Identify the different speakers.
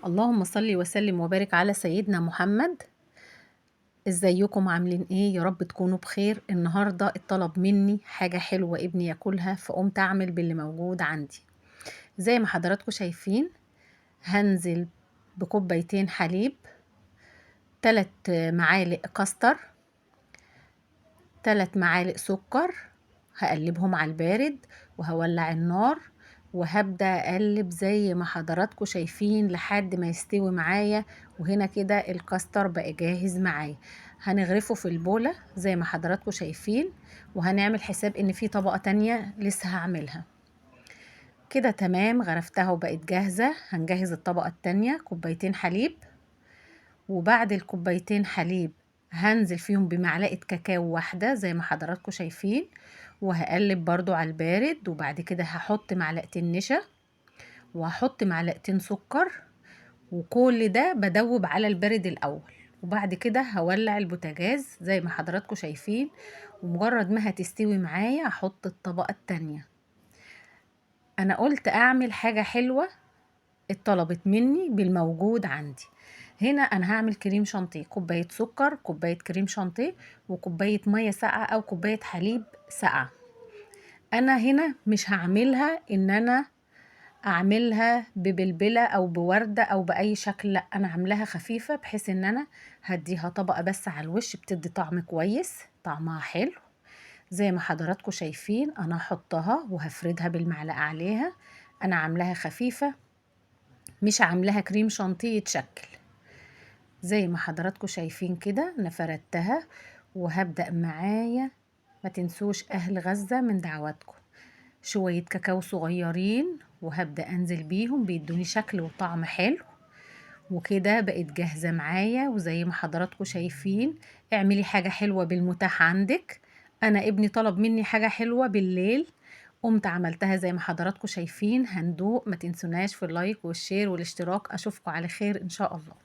Speaker 1: اللهم صل وسلم وبارك على سيدنا محمد. ازيكم عاملين ايه؟ يا رب تكونوا بخير. النهارده اتطلب مني حاجه حلوه ابني ياكلها، فقمت اعمل باللي موجود عندي. زي ما حضراتكم شايفين، هنزل بكوبايتين حليب، 3 معالق كاستر، 3 معالق سكر. هقلبهم على البارد وهولع النار، وهبدأ اقلب زي ما حضراتكم شايفين لحد ما يستوي معايا. وهنا كده الكاستر بقى جاهز معايا. هنغرفه في البولة زي ما حضراتكم شايفين، وهنعمل حساب ان في طبقة تانية لسه هعملها. كده تمام، غرفتها وبقت جاهزة. هنجهز الطبقة التانية، كوبايتين حليب، وبعد الكوبايتين حليب هنزل فيهم بمعلقة كاكاو واحدة زي ما حضراتكم شايفين، وهقلب برضو على البارد. وبعد كده هحط معلقتين نشا، وهحط معلقتين سكر، وكل ده بدوب على البارد الأول. وبعد كده هولع البوتاجاز زي ما حضراتكم شايفين، ومجرد ما هتستوي معايا هحط الطبقة التانية. أنا قلت أعمل حاجة حلوة اتطلبت مني بالموجود عندي. هنا انا هعمل كريم شانتيه، كوبايه سكر، كوبايه كريم شانتيه، وكوبايه ميه ساقعه او كوبايه حليب ساقعه. انا هنا مش هعملها ان انا اعملها ببلبله او بورده او باي شكل، لا انا عاملاها خفيفه بحيث ان انا هديها طبقه بس على الوش، بتدي طعم كويس، طعمها حلو. زي ما حضراتكم شايفين انا هحطها وهفردها بالمعلقه عليها. انا عاملاها خفيفه، مش عاملاها كريم شانتيه يتشكل. زي ما حضراتكم شايفين كده انا فردتها، وهبدأ معايا. ما تنسوش اهل غزة من دعواتكم، شوية كاكاو صغيرين، وهبدأ انزل بيهم بيدوني شكل وطعم حلو. وكده بقت جاهزة معايا. وزي ما حضراتكم شايفين، اعملي حاجة حلوة بالمتاح عندك. انا ابني طلب مني حاجة حلوة بالليل، قمت عملتها زي ما حضراتكم شايفين. هندوق. ما تنسوناش في اللايك والشير والاشتراك. اشوفكم على خير ان شاء الله.